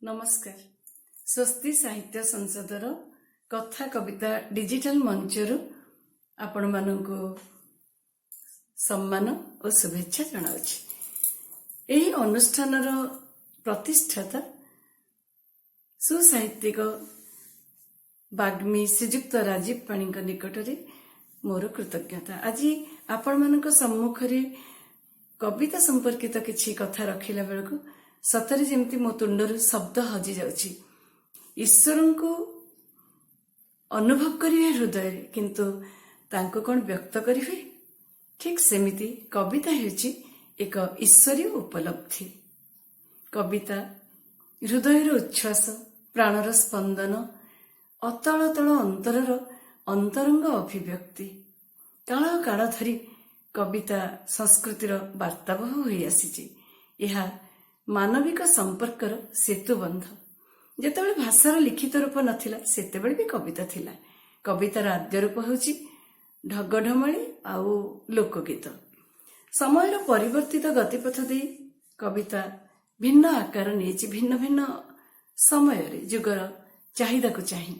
नमस्कार। स्वस्ति साहित्य संसदर कथा कविता डिजिटल मंचर आपण मानक सम्मान और शुभेच्छा जनाऊँ। यही अनुष्ठान प्रतिष्ठाता सुसाहित्यिक बाग्मी श्रीजुक्त राजीव पाणी निकटरे मोर कृतज्ञता। आज आपण मानक सम्मुखरे कविता संपर्कित किछि कथा रखिला बेलको सतरे जेमती मो तुंडर शब्द हजि जाउछि। ईश्वर को अनुभव करिवे हृदय किंतु तांको कोन व्यक्त करिवे। ठीक सेमिति कविता हेछि एक ईश्वरीय उपलब्धि। कविता हृदयर उच्छ्वास, प्राणर स्पंदन, अतल तल अंतरर अंतरंग अभिव्यक्ति। काल काल धरी कविता संस्कृतिर वार्तावह होई आसीछि। यह मानविक संपर्कर सेतुबंध। जेतेबेले भाषार लिखित रूप नथिला सेतेबेले भी कविता थिला। कवितार आद्य रूप होछि ढगढमाळी आउ लोकगीत। समयर परिवर्तित गतिपथ दे कविता भिन्न आकार नेछि। भिन्न भिन्न समय रे जुगर चाहिदा को चाहि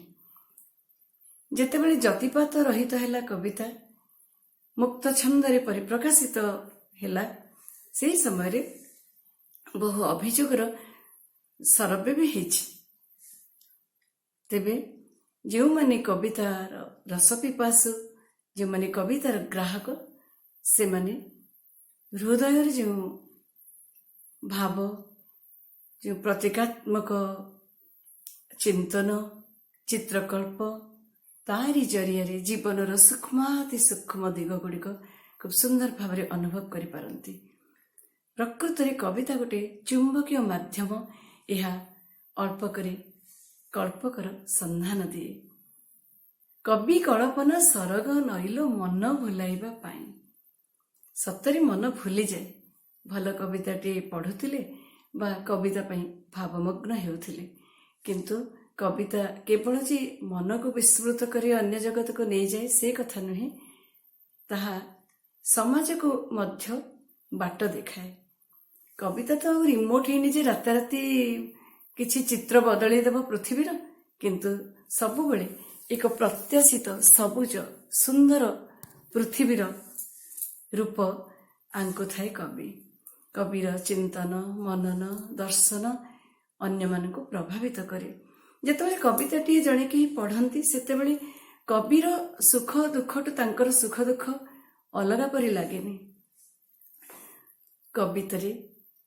जेतेबेले जतिपात रहित हैला कविता मुक्त छंदरे परिप्रकाशित हैला सेही समय रे बहु अभियोगर सरबे भी हेछि। तेबे जो माने कवितार रस पिपासु, जो माने कवितार ग्राहक, से माने हृदय जो भाव, जो प्रतीकात्मक चिंतन, चित्रकल्प तारी जरिया जीवनर सूक्ष्माति सूक्ष्म दिग गुड़िक खूब सुंदर भाव अनुभव करि पारंती। प्रकृत रे कविता गोटे चुंबकीय माध्यम। यह अल्प करे कल्पकर संधान दिए। कवि कल्पना सरग नईलो मन भुलाइबा पाई। सतरे मन भूली जाए। भल कविताटी पढ़ुथिले बा कविता पाई भावमग्न हेउथिले, किंतु कविता केवल जे मन को विस्मृत करी अन्य जगत को नहीं जाए से कथा नुहे, ताहा समाज को मध्य बाट देखाए। कविता तो रिमोट ही जे राताराती किछि चित्र बदली देव पृथ्वीर, किंतु सबु बेले एक प्रत्याशित सबुज सुंदर पृथ्वीर रूप आंकु थाए कवि। कविर चिंतन, मनन, दर्शन अन्य मन को प्रभावित करे। जेतेबेले कविताटी जणे के पढ़ंती सेतेबेले कविर सुख दुखटु तांकर सुख दुख अलगा परि लागेनी। कवितारे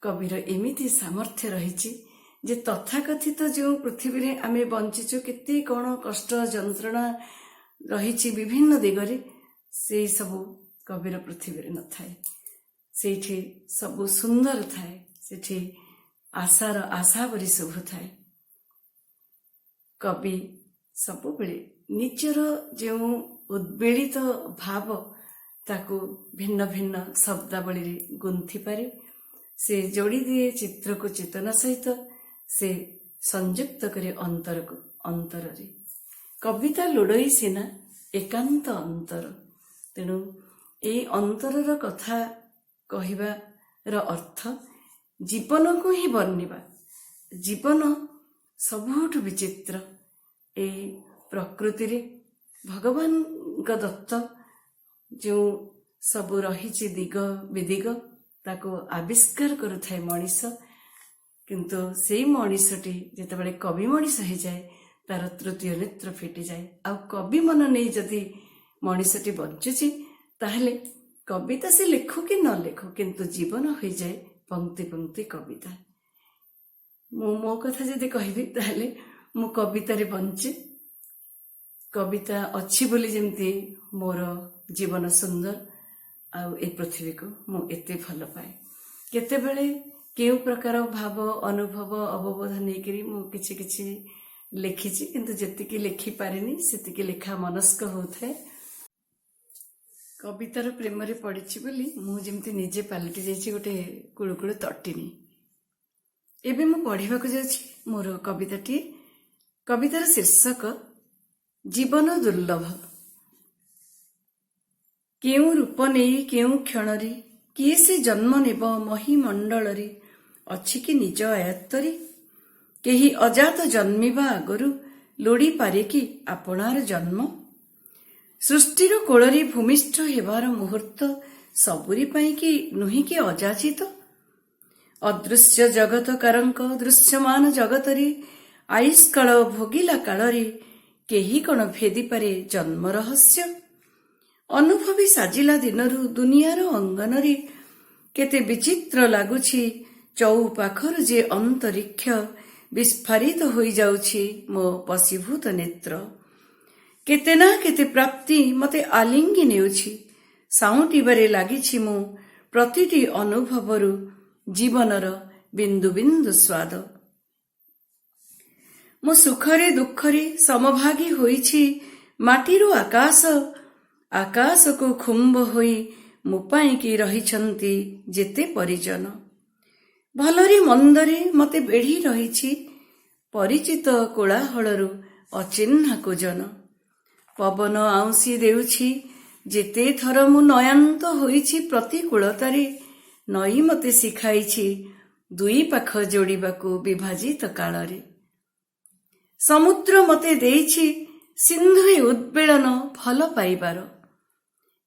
कविर एमिति सामर्थ्य रहिछि जे तथाकथित जो पृथ्वी रे आमे बंचिछु केते कोन कष्ट जंत्रणा रहिछि विभिन्न दिगरे, से सबु कविर पृथ्वी रे न थाए। सेठी सबु सुंदर थाए। सेठी आशार आशा परि शुभ थाए। कवि सबु बेले निजर जो उद्वेलित भाव ताकू भिन्न भिन्न शब्दावली रे गुंथि पारे। से जोड़ी दिए चित्र को चेतना सहित। से संयुक्त करे अंतर को अंतर रे। कविता लोड़ई सीना एकांत अंतर। तेणु ए अंतरर कथा कहिबार अर्थ जीवन को ही वर्णिबा। जीवन सबुठ विचित्र। ए प्रकृति रे भगवान दत्त जो सबु रहिछि दिग विदिग ताको आविष्कार करुथाए मनीष। किंतु सेई मनीषटी जेतेबेले कवि मनीष हो जाए तार तृतीय नेत्र फिटी जाए। आ कवि मन नहीं जदि मनीषटी बंचुची ताहले कविता से लेखु कि न लेखु, किंतु जीवन हो जाए पंक्ति पंक्ति कविता। मो कथा जदि कहबी ताहले मु कविता रे बंचे। कविता अच्छी बोली जेमती मोर जीवन सुंदर आउ ए पृथ्वी को मु एते भल पाए। केतेबेले केउ प्रकार भाव अनुभव अवबोध नेकरी मु किछि किछि लेखिछि, किंतु जेतिकी लेखि पारिनी सेतिकी लेखा मनस्क होथाय। कवितार प्रेम रे पड़िछि बोली मु जेमती निजे पालटी जाइछि गोटे कुळुकुळु तटिनी। एबे मु पढ़िबा को जाछि मोर कविताटी। कवितार शीर्षक जीवन दुर्लभ। केउ रूप नेई केउ क्षणरी किए से जन्म नेब महीमंडल रे अछि कि निज आयत्तरी। କେହି ଅଜାତ ଜନ୍ମିବା ଆଗରୁ ଲୋଡ଼ି ପାରେ କି ଆପଣାର ଜନ୍ମ? ସୃଷ୍ଟିର କୋଳରେ ଭୂମିଷ୍ଠ ହେବାର ମୁହୂର୍ତ୍ତ ସବୁରି ପାଇଁ କି ନୁହେଁ କି ଅଯାଚିତ? ଅଦୃଶ୍ୟ ଜଗତକାରଙ୍କ ଦୃଶ୍ୟମାନ ଜଗତରେ ଆୟୁଷ୍କାଳ ଭୋଗିଲା କାଳରେ କେହି କ'ଣ ଭେଦିପାରେ ଜନ୍ମ ରହସ୍ୟ? ଅନୁଭବୀ ସାଜିଲା ଦିନରୁ ଦୁନିଆର ଅଙ୍ଗନରେ କେତେ ବିଚିତ୍ର ଲାଗୁଛି ଚଉପାଖରୁ ଯେ ଅନ୍ତରୀକ୍ଷ ବିସ୍ଫାରିତ ହୋଇଯାଉଛି ମୋ ବଶୀଭୂତ ନେତ୍ର। କେତେ ନା କେତେ ପ୍ରାପ୍ତି ମୋତେ ଆଲିଙ୍ଗି ନେଉଛି, ସାଉଁଟିବାରେ ଲାଗିଛି ମୁଁ ପ୍ରତିଟି ଅନୁଭବରୁ ଜୀବନର ବିନ୍ଦୁ ବିନ୍ଦୁ ସ୍ୱାଦ। ମୁଁ ସୁଖରେ ଦୁଃଖରେ ସମଭାଗୀ ହୋଇଛି ମାଟିରୁ ଆକାଶ, ଆକାଶକୁ ଖୁମ୍ବ ହୋଇ ମୋ ପାଇଁକି ରହିଛନ୍ତି ଯେତେ ପରିଜନ। ଭଲରେ ମନ୍ଦରେ ମୋତେ ବେଢ଼ି ରହିଛି ପରିଚିତ କୋଳାହଳରୁ ଅଚିହ୍ନା କୁଜନ। ପବନ ଆଉଁସି ଦେଉଛି ଯେତେ ଥର ମୁଁ ନୟାନ୍ତ ହୋଇଛି ପ୍ରତିକୂଳତାରେ, ନଈ ମୋତେ ଶିଖାଇଛି ଦୁଇ ପାଖ ଯୋଡ଼ିବାକୁ ବିଭାଜିତ କାଳରେ। ସମୁଦ୍ର ମୋତେ ଦେଇଛି ସିନ୍ଧୁରେ ଉଦ୍ବେଳନ ଭଲ ପାଇବାର,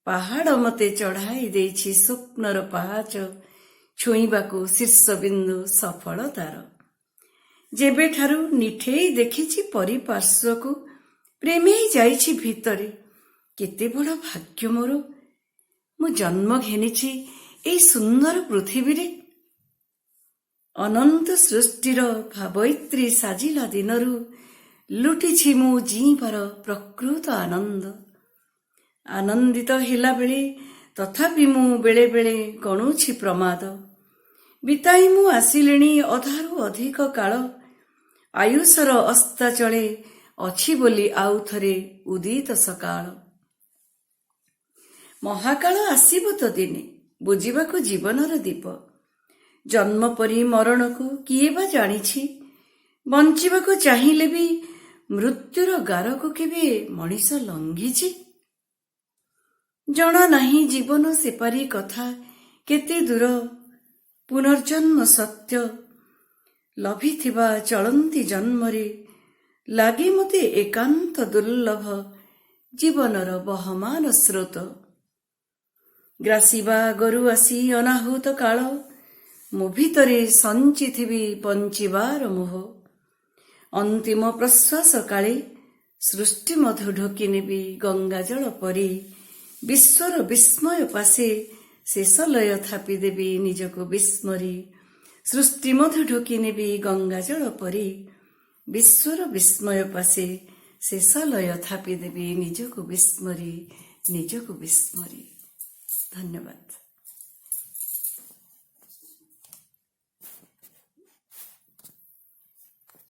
ପାହାଡ଼ ମୋତେ ଚଢ଼ାଇ ଦେଇଛି ସ୍ୱପ୍ନର ପାହାଚ ଛୁଇଁବାକୁ ଶୀର୍ଷବିନ୍ଦୁ ସଫଳତାର। ଯେବେଠାରୁ ନିଠେଇ ଦେଖିଛି ପରିପାର୍ଶ୍ୱକୁ, ପ୍ରେମେଇ ଯାଇଛି ଭିତରେ, କେତେ ବଡ଼ ଭାଗ୍ୟ ମୋର, ମୁଁ ଜନ୍ମ ଘେନିଛି ଏଇ ସୁନ୍ଦର ପୃଥିବୀରେ। ଅନନ୍ତ ସୃଷ୍ଟିର ଭାବଇତ୍ରୀ ସାଜିଲା ଦିନରୁ ଲୁଟିଛି ମୁଁ ଜୀଇଁବାର ପ୍ରକୃତ ଆନନ୍ଦ। ଆନନ୍ଦିତ ହେଲାବେଳେ ତଥାପି ମୁଁ ବେଳେ ବେଳେ ଗଣୁଛି ପ୍ରମାଦ। ବିତାଇ ମୁଁ ଆସିଲିଣି ଅଧାରୁ ଅଧିକ କାଳ, ଆୟୁଷର ଅସ୍ତାଚଳେ ଅଛି ବୋଲି ଆଉ ଥରେ ଉଦିତ ସକାଳ। ମହାକାଳ ଆସିବ ତ ଦିନେ ବୁଝିବାକୁ ଜୀବନର ଦୀପ। ଜନ୍ମ ପରି ମରଣକୁ କିଏ ବା ଜାଣିଛି, ବଞ୍ଚିବାକୁ ଚାହିଁଲେ ବି ମୃତ୍ୟୁର ଗାରକୁ କେବେ ମଣିଷ ଲଙ୍ଘିଛି? ଜଣା ନାହିଁ ଜୀବନ ସେପାରି କଥା କେତେ ଦୂର, ପୁନର୍ଜନ୍ମ ସତ୍ୟ ଲଭିଥିବା ଚଳନ୍ତି ଜନ୍ମରେ ଲାଗେ ମୋତେ ଏକାନ୍ତ ଦୁର୍ଲଭ ଜୀବନର ବହମାନ ସ୍ରୋତ। ଗ୍ରାସିବା ଆଗରୁ ଆସି ଅନାହୁତ କାଳ, ମୋ ଭିତରେ ସଞ୍ଚିଥିବି ବଞ୍ଚିବାର ମୋହ। ଅନ୍ତିମ ପ୍ରଶ୍ୱାସ କାଳେ ସୃଷ୍ଟି ମଧୁ ଢୋକି ନେବି ଗଙ୍ଗାଜଳ ପରି, ବିଶ୍ୱର ବିସ୍ମୟ ପାଶେ ଶେଷ ଲୟ ଥାପି ଦେବି ନିଜକୁ ବିସ୍ମରି। ସୃଷ୍ଟି ମଧୁ ଢୋକି ନେବି ଗଙ୍ଗାଜଳ ପରି, ବିଶ୍ୱର ବିସ୍ମୟ ପାଶେ ଶେଷ ଲୟ ଥାପି ଦେବି ନିଜକୁ ବିସ୍ମରି, ନିଜକୁ ବିସ୍ମରି। ଧନ୍ୟବାଦ।